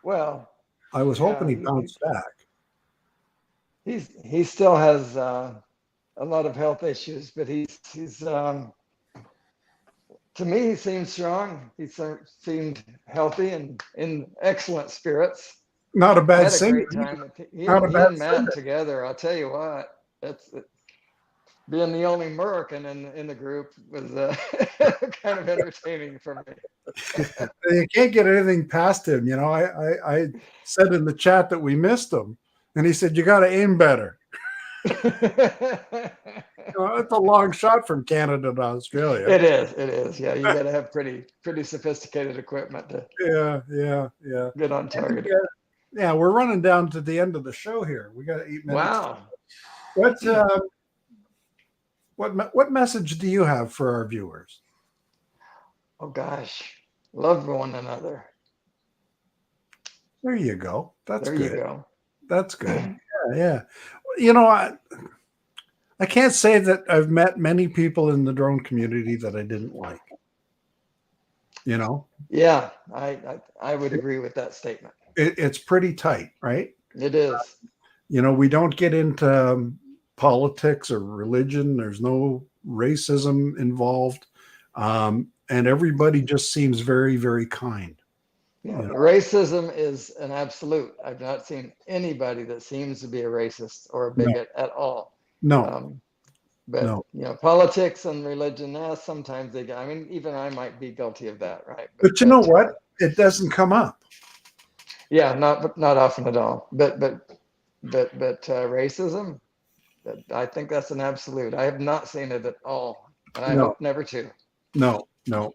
Well,
I was hoping he
he-
bounced back.
he still has a lot of health issues, but he's to me he seemed strong. He seemed healthy and in excellent spirits.
Not a
I
bad
had a
singer.
great time with he
Not a
and
bad
Matt
singer.
together. I'll tell you what, that's being the only American in the group was kind of entertaining for me.
You can't get anything past him. You know, I said in the chat that we missed him, and he said, "You got to aim better." It's a long shot from Canada to Australia.
It is. It is. Yeah, you got to have pretty sophisticated equipment to
Yeah.
get on target.
Yeah, we're running down to the end of the show here. We got 8 minutes.
Wow.
What message do you have for our viewers?
Oh gosh, love one another.
There you go. That's
There
good.
you go.
That's good. Yeah. You know, I can't say that I've met many people in the drone community that I didn't like. You know?
Yeah, I would agree with that statement.
It's pretty tight, right?
It is.
You know, we don't get into politics or religion. There's no racism involved. And everybody just seems very, very kind.
Yeah,
You know?
racism is an absolute. I've not seen anybody that seems to be a racist or a bigot at all.
No.
But
No.
you know, politics and religion, sometimes they. I mean, even I might be guilty of that, right?
But you know what? It doesn't come up.
Yeah, not often at all. But racism, I think that's an absolute. I have not seen it at all, and I hope never to.
No.
Yeah.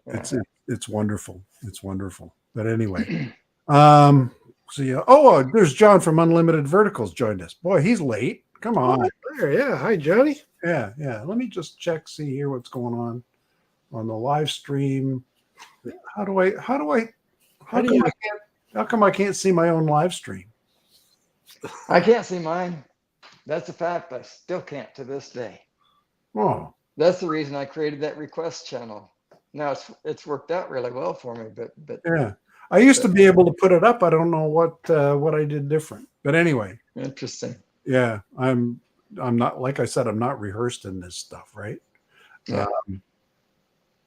It's wonderful. It's wonderful. But anyway, so yeah. Oh, there's John from Unlimited Verticals joined us. Boy, he's late. Come on.
There, yeah. Hi, Johnny.
Yeah. Let me just see here what's going on the live stream. How come I can't see my own live stream?
I can't see mine. That's a fact. I still can't to this day.
Oh,
That's the reason I created that request channel. Now it's worked out really well for me, but
yeah. I used to be able to put it up. I don't know what I did different. But anyway.
Interesting.
Yeah, I'm not, like I said, I'm not rehearsed in this stuff, right?
Yeah.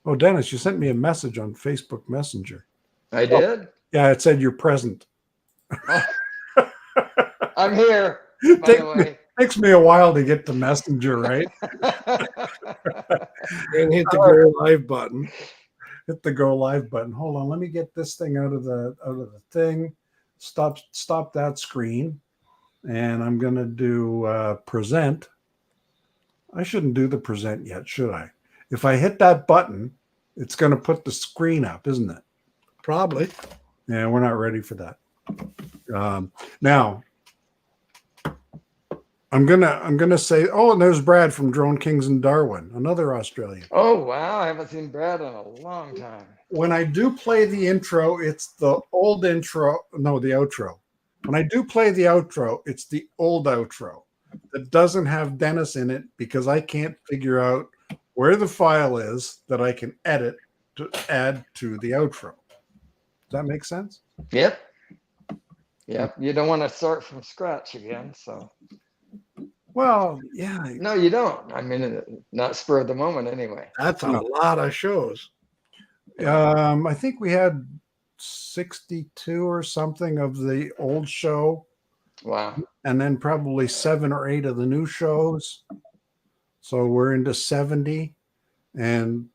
Oh, Dennis, you sent me a message on Facebook Messenger.
I did?
Yeah, it said you're present.
I'm here, by the way.
Takes me a while to get the Messenger, right?
And hit the go live button.
Hit the go live button. Hold on, let me get this thing out of the thing. Stop that screen. And I'm going to do present. I shouldn't do the present yet, should I? If I hit that button, it's going to put the screen up, isn't it?
Probably.
Yeah, we're not ready for that. Now, I'm gonna say, oh, and there's Brad from Drone Kings in Darwin, another Australian.
Oh wow, I haven't seen Brad in a long time.
When I do play the intro, it's the old intro. No, the outro. When I do play the outro, it's the old outro that doesn't have Dennis in it because I can't figure out where the file is that I can edit to add to the outro. Does that make sense?
Yep. You don't want to start from scratch again, so.
Well, yeah.
No, you don't. I mean, not spur of the moment anyway.
That's a lot of shows.
I think we had 62 or something of the old show.
Wow.
And then probably 7 or 8 of the new shows. So we're into 70. And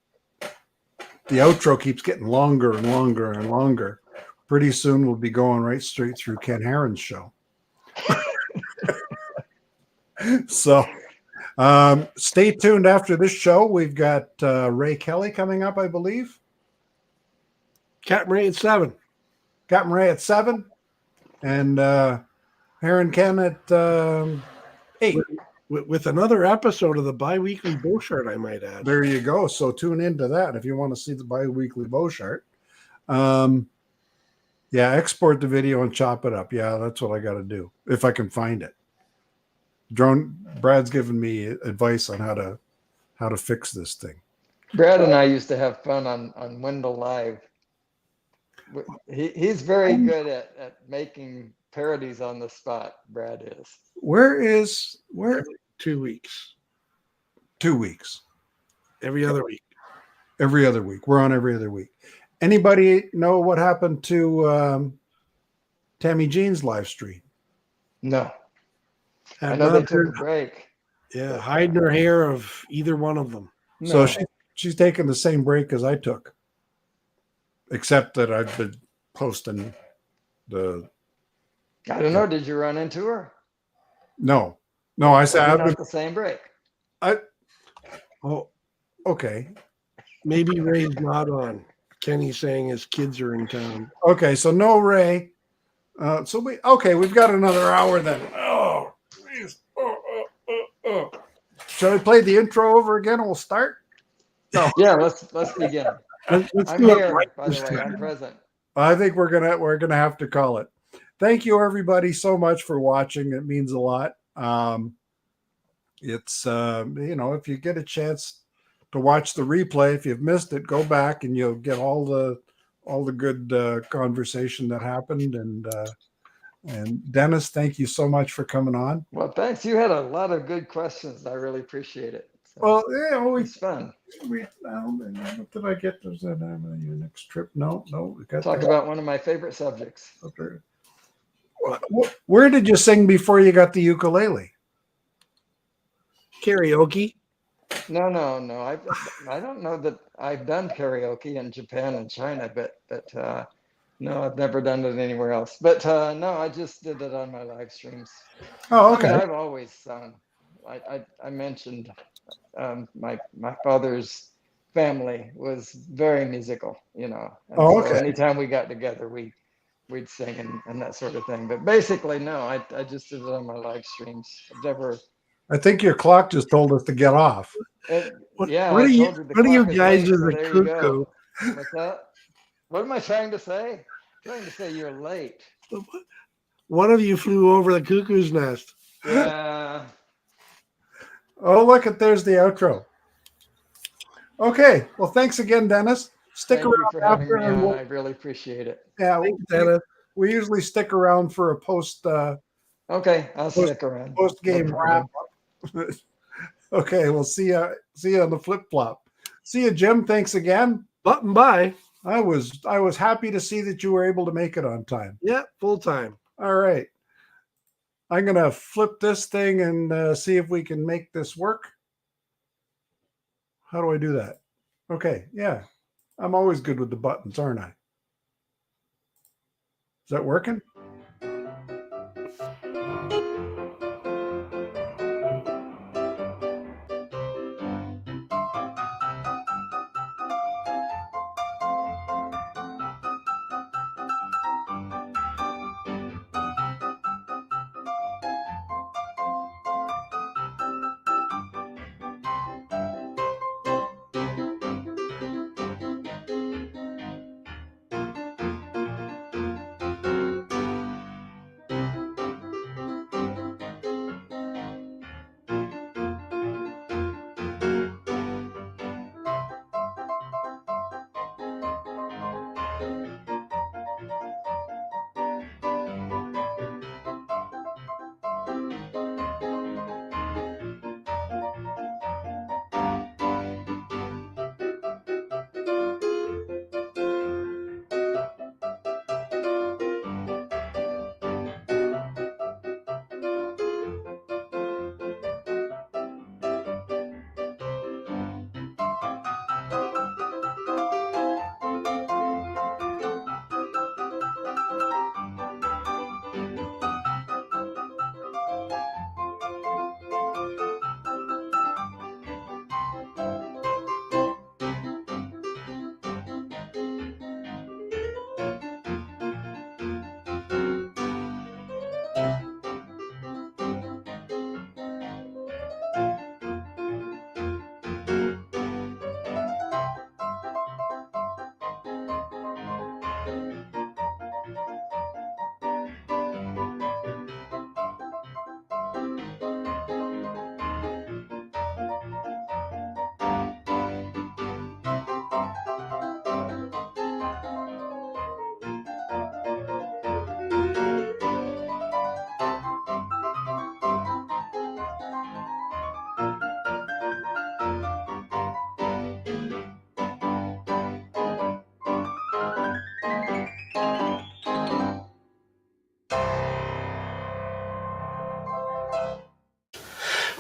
the outro keeps getting longer and longer and longer. Pretty soon we'll be going right straight through Ken Herron's show. So stay tuned after this show. We've got Ray Kelly coming up, I believe.
Captain Ray at 7.
Captain Ray at 7. And Herron Ken at 8.
With another episode of the bi-weekly Boshart, I might add.
There you go. So tune into that if you want to see the bi-weekly Boshart. Yeah, export the video and chop it up. Yeah, that's what I got to do if I can find it. Brad's given me advice on how to fix this thing.
Brad and I used to have fun on Wendell Live. He's very good at making parodies on the spot. Brad is.
Where
2 weeks.
2 weeks.
Every other week.
Every other week. We're on every other week. Anybody know what happened to Tammy Jean's live stream?
No. I know they took a break.
Yeah, hiding her hair of either one of them.
No. So she's taking the same break as I took, except that I've been posting the.
I don't know. Did you run into her?
No, No, I said
Maybe
I've
not
been.
the same break.
Oh, okay.
Maybe Ray's not on. Kenny's saying his kids are in town.
Okay, so no Ray. We've got another hour then. Oh, geez. Oh. Shall we play the intro over again and we'll start? No.
Yeah, let's begin.
Let's
I'm
do it
here,
right
by the
this
way.
time.
I'm present.
I think we're gonna have to call it. Thank you everybody so much for watching. It means a lot. It's if you get a chance to watch the replay, if you've missed it, go back and you'll get all the good conversation that happened. And Dennis, thank you so much for coming on.
Well, thanks. You had a lot of good questions. I really appreciate it. So,
Well,
it's fun.
what did I get? Does that your next trip? No, we got
Talk about one of my favorite subjects.
Where did you sing before you got the ukulele?
Karaoke.
No. I don't know that I've done karaoke in Japan and China, but no, I've never done it anywhere else. But no, I just did it on my live streams.
Oh,
I mean,
okay.
I've always sung. I mentioned my father's family was very musical, and
Oh,
so
okay.
anytime we got together, we'd sing and that sort of thing. But basically, no, I just did it on my live streams. I've never.
I think your clock just told us to get off.
Yeah,
What
I
are you?
told you the
What are you
clock is
guys
late,
as
so
a
there you
cuckoo?
go. What's that? What am I trying to say? I'm trying to say you're late.
One of you flew over the cuckoo's nest.
Yeah.
Oh, look there's the outro. Okay. Well, thanks again, Dennis. Stick
Thank you
around
for having
after
me
and
on. I really appreciate it.
yeah,
Thanks, Dennis.
we usually stick around for a post
Okay, I'll stick around.
game
No
wrap
problem.
up. Okay, we'll see you on the flip flop. See you, Jim. Thanks again.
Button by.
I was happy to see that you were able to make it on time.
Yeah, full time.
All right. I'm gonna flip this thing and see if we can make this work. How do I do that? Okay, yeah. I'm always good with the buttons, aren't I? Is that working?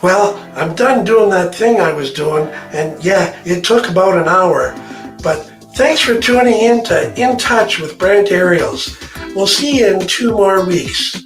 Well, I'm done doing that thing I was doing, and yeah, it took about an hour. But thanks for tuning in to In Touch with Brant Aerials. We'll see you in 2 more weeks.